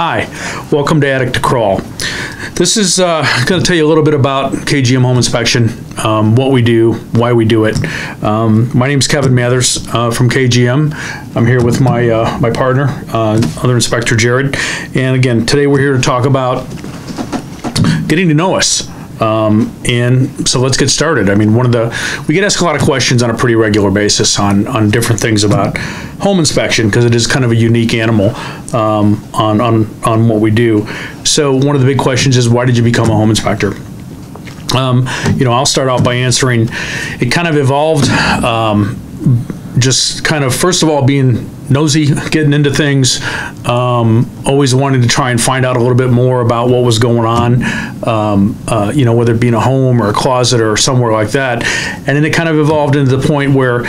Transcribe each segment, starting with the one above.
Hi, welcome to Attic to Crawl. This is going to tell you a little bit about KGM Home Inspection, what we do, why we do it. My name is Kevin Mathers from KGM. I'm here with my my partner, other inspector Jared. And again, today we're here to talk about getting to know us. And so let's get started. I mean, we get asked a lot of questions on a pretty regular basis on different things about home inspection, because it is kind of a unique animal on what we do. So one of the big questions is, why did you become a home inspector? I'll start out by answering, it kind of evolved, just kind of, first of all, being nosy, getting into things, always wanting to try and find out a little bit more about what was going on, whether it be in a home or a closet or somewhere like that. And then it kind of evolved into the point where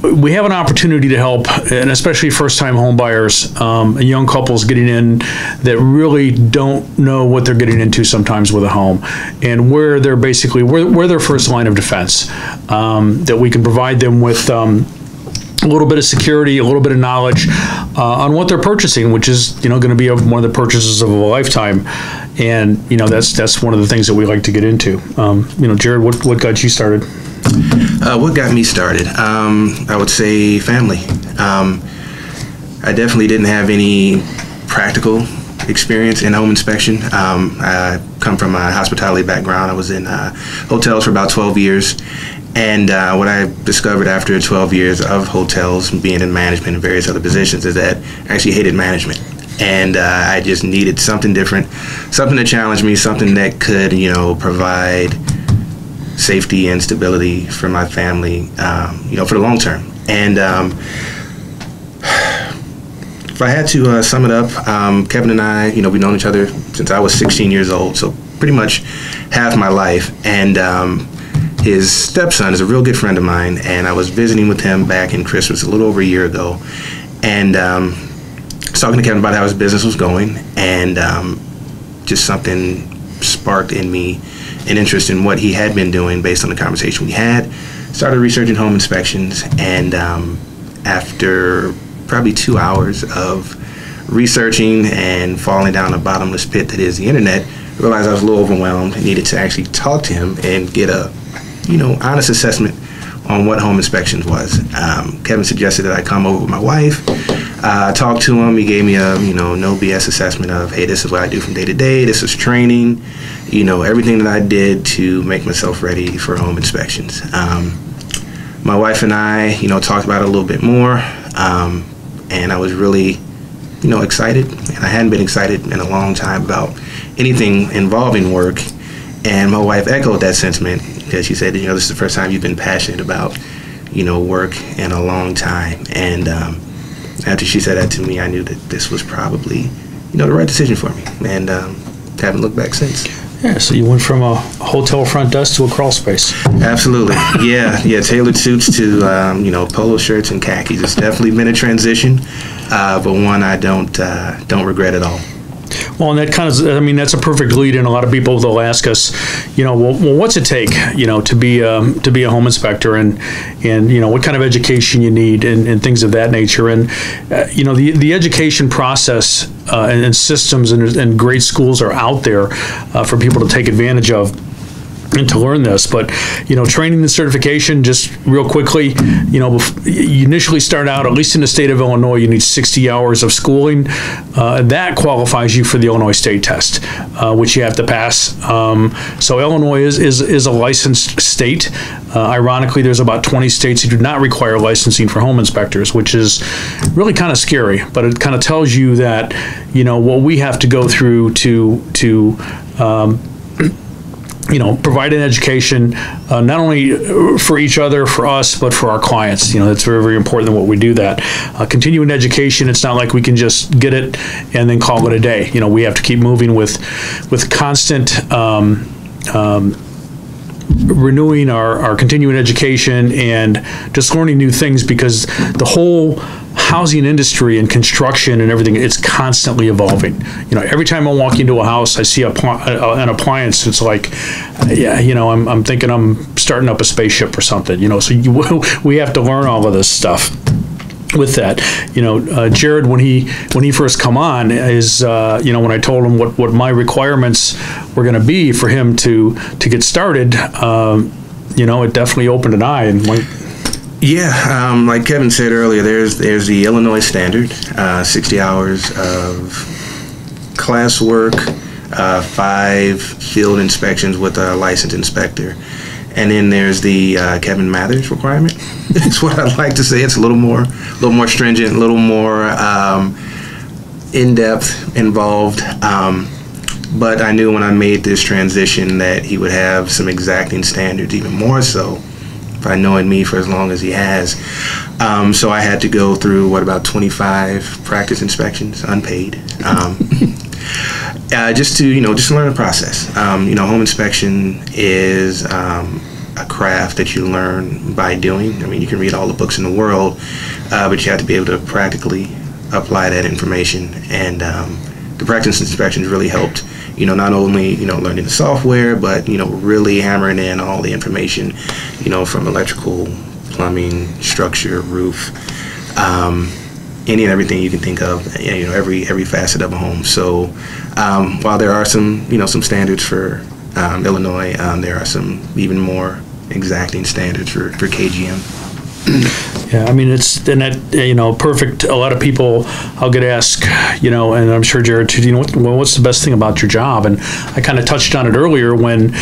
we have an opportunity to help, and especially first-time home buyers and young couples getting in that really don't know what they're getting into sometimes with a home, and where they're basically, we're their first line of defense, that we can provide them with a little bit of security, a little bit of knowledge on what they're purchasing, which is going to be one of the purchases of a lifetime. And that's one of the things that we like to get into. Jared, what got you started? What got me started? I would say family. I definitely didn't have any practical experience in home inspection. I come from a hospitality background. I was in hotels for about 12 years. And what I discovered after 12 years of hotels, being in management and various other positions, is that I actually hated management. And I just needed something different, something to challenge me, something that could, provide safety and stability for my family, for the long term. And if I had to sum it up, Kevin and I, we've known each other since I was 16 years old, so pretty much half my life. And his stepson is a real good friend of mine, and I was visiting with him back in Christmas a little over a year ago, and I was talking to Kevin about how his business was going, and just something sparked in me an interest in what he had been doing based on the conversation we had. Started researching home inspections, and after probably 2 hours of researching and falling down a bottomless pit that is the internet, I realized I was a little overwhelmed and needed to actually talk to him and get a honest assessment on what home inspections was. Kevin suggested that I come over with my wife, talk to him. He gave me a no BS assessment of, hey, this is what I do from day to day. This is training, everything that I did to make myself ready for home inspections. My wife and I, talked about it a little bit more, and I was really, excited. And I hadn't been excited in a long time about anything involving work. And my wife echoed that sentiment, because she said, this is the first time you've been passionate about, work in a long time. And after she said that to me, I knew that this was probably, the right decision for me. And haven't looked back since. Yeah, so you went from a hotel front desk to a crawl space. Absolutely. Yeah, tailored suits to, polo shirts and khakis. It's definitely been a transition, but one I don't regret at all. Well, and that kind of, that's a perfect lead in. A lot of people, they'll ask us, well, what's it take, to be a home inspector, and what kind of education you need, and things of that nature. And, the education process and systems and great schools are out there for people to take advantage of and to learn this. But training and certification, just real quickly, you initially start out, at least in the state of Illinois, you need 60 hours of schooling. That qualifies you for the Illinois state test, which you have to pass. So Illinois is a licensed state. Ironically, there's about 20 states that do not require licensing for home inspectors, which is really kind of scary, but it kind of tells you that what we have to go through to provide an education, not only for each other, for us, but for our clients. That's very, very important that we do that. Continuing education, it's not like we can just get it and then call it a day. We have to keep moving with constant renewing our continuing education and just learning new things, because the whole housing industry and construction and everything, it's constantly evolving. Every time I walk into a house, I see an appliance. It's like, I'm thinking I'm starting up a spaceship or something. So we have to learn all of this stuff. with that, Jared, when he first come on, is when I told him what my requirements were going to be for him to get started, it definitely opened an eye and went. Yeah, like Kevin said earlier, there's the Illinois standard, 60 hours of class work, 5 field inspections with a licensed inspector. And then there's the Kevin Mathers requirement. It's what I'd like to say. It's a little more stringent, a little more in-depth, involved. But I knew when I made this transition that he would have some exacting standards, even more so by knowing me for as long as he has. So I had to go through about 25 practice inspections, unpaid. Just to learn the process. Home inspection is a craft that you learn by doing. I mean, you can read all the books in the world, but you have to be able to practically apply that information. And the practice inspections really helped. Not only learning the software, but really hammering in all the information, from electrical, plumbing, structure, roof. Any and everything you can think of, every facet of a home. So while there are some standards for Illinois, there are some even more exacting standards for KGM. Yeah, I mean, it's perfect. A lot of people I'll get asked, and I'm sure Jared too, what's the best thing about your job? And I kind of touched on it earlier when,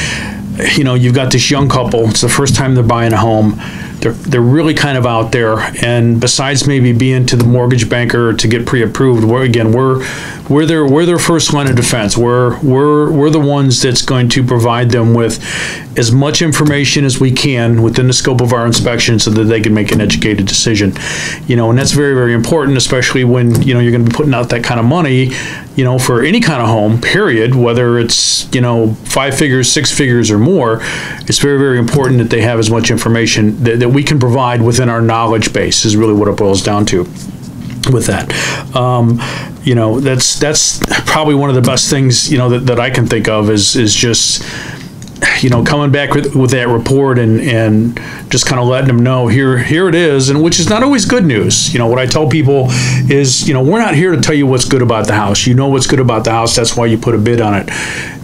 you've got this young couple, it's the first time they're buying a home. They're really kind of out there, and besides maybe being to the mortgage banker to get pre-approved, we're their first line of defense. We're the ones that's going to provide them with as much information as we can within the scope of our inspection, so that they can make an educated decision. And that's very, very important, especially when you're going to be putting out that kind of money, for any kind of home, period, whether it's 5 figures, 6 figures, or more. It's very, very important that they have as much information that we can provide within our knowledge base, is really what it boils down to with that. That's probably one of the best things, that I can think of is just, coming back with that report and just kind of letting them know here it is, and which is not always good news. What I tell people is, we're not here to tell you what's good about the house. You know what's good about the house. That's why you put a bid on it.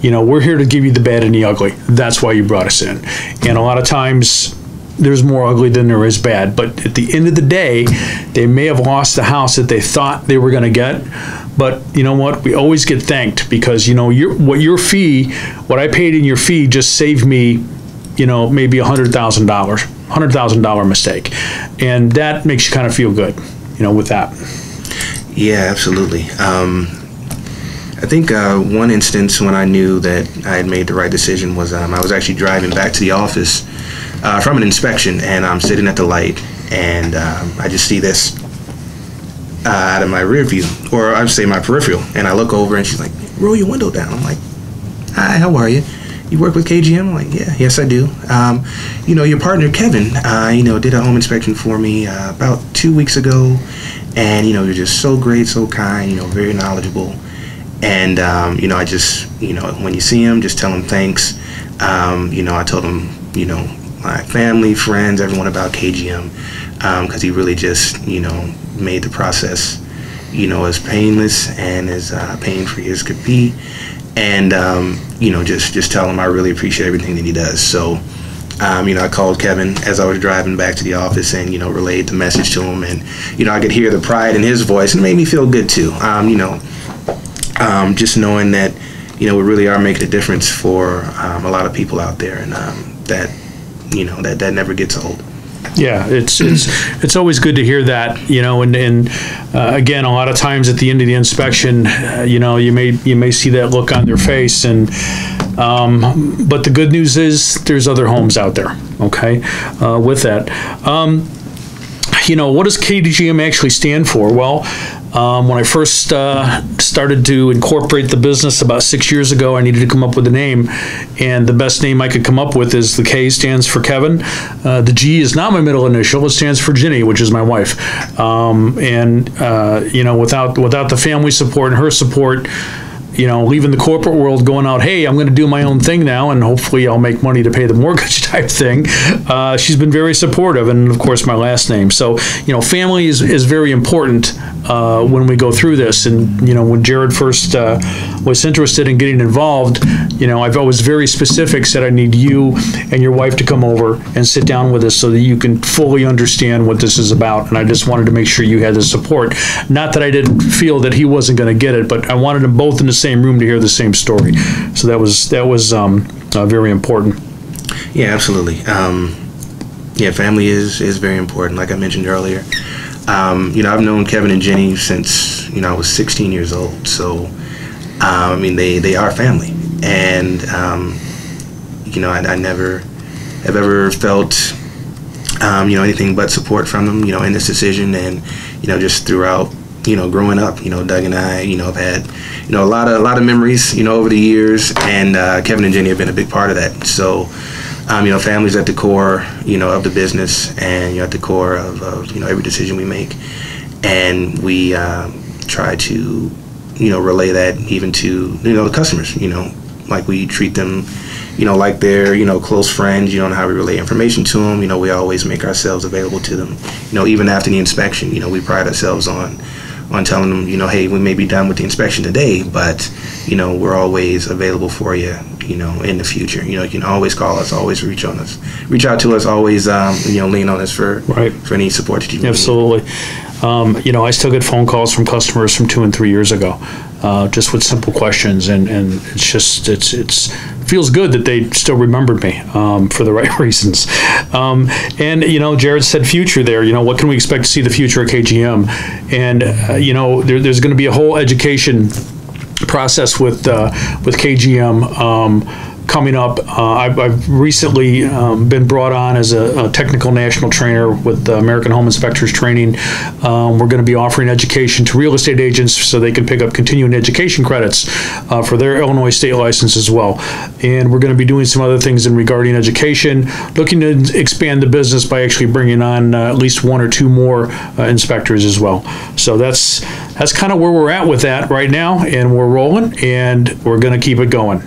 We're here to give you the bad and the ugly. That's why you brought us in. And a lot of times there's more ugly than there is bad. But at the end of the day, they may have lost the house that they thought they were going to get. But you know what? We always get thanked because, what I paid in your fee just saved me, maybe $100,000 mistake. And that makes you kind of feel good, with that. Yeah, absolutely. I think one instance when I knew that I had made the right decision was I was actually driving back to the office from an inspection, and I'm sitting at the light, and I just see this out of my rear view, or I would say my peripheral, and I look over and she's like, roll your window down. I'm like, hi, how are you? You work with KGM? I'm like, yeah, yes I do. Your partner Kevin, did a home inspection for me about 2 weeks ago, and you're just so great, so kind, very knowledgeable, and I just, when you see him, just tell him thanks. I told him, my family, friends, everyone about KGM, because he really just, made the process, as painless and as pain-free as could be. And, just tell him I really appreciate everything that he does. So, I called Kevin as I was driving back to the office and, relayed the message to him. And, I could hear the pride in his voice, and it made me feel good too. Just knowing that, we really are making a difference for a lot of people out there, and that that never gets old. Yeah, it's always good to hear that, and again, a lot of times at the end of the inspection, you may see that look on their face, and but the good news is there's other homes out there. Okay, with that, what does KGM actually stand for? Well, when I first started to incorporate the business about 6 years ago, I needed to come up with a name, and the best name I could come up with is the K stands for Kevin. The G is not my middle initial; it stands for Ginny, which is my wife. Without the family support and her support, leaving the corporate world, going out, hey, I'm going to do my own thing now, and hopefully I'll make money to pay the mortgage type thing. She's been very supportive, and of course my last name. So, family is very important when we go through this. And, when Jared first was interested in getting involved, I was very specific, said I need you and your wife to come over and sit down with us so that you can fully understand what this is about. And I just wanted to make sure you had the support. Not that I didn't feel that he wasn't going to get it, but I wanted them both in the same room to hear the same story. So that was very important. Yeah, absolutely. Family is very important, like I mentioned earlier. I've known Kevin and Jenny since I was 16 years old. So they are family, and I never have ever felt anything but support from them in this decision, and just throughout growing up. Doug and I have had a lot of memories over the years, and Kevin and Jenny have been a big part of that. So family's at the core of the business, and at the core of every decision we make, and we try to relay that even to the customers. Like we treat them like they're close friends, and how we relay information to them. We always make ourselves available to them. Even after the inspection, we pride ourselves on telling them, hey, we may be done with the inspection today, but we're always available for you, in the future. You can always call us, always reach out to us, always lean on us for any support that you need. Absolutely. I still get phone calls from customers from 2 and 3 years ago, just with simple questions, and it's feels good that they still remembered me for the right reasons. And Jared said future there. What can we expect to see the future of KGM? And there's going to be a whole education process with KGM coming up. I've recently been brought on as a technical national trainer with the American Home Inspectors Training. We're going to be offering education to real estate agents so they can pick up continuing education credits for their Illinois state license as well. And we're going to be doing some other things in regarding education, looking to expand the business by actually bringing on at least 1 or 2 more inspectors as well. So that's kind of where we're at with that right now, and we're rolling, and we're going to keep it going.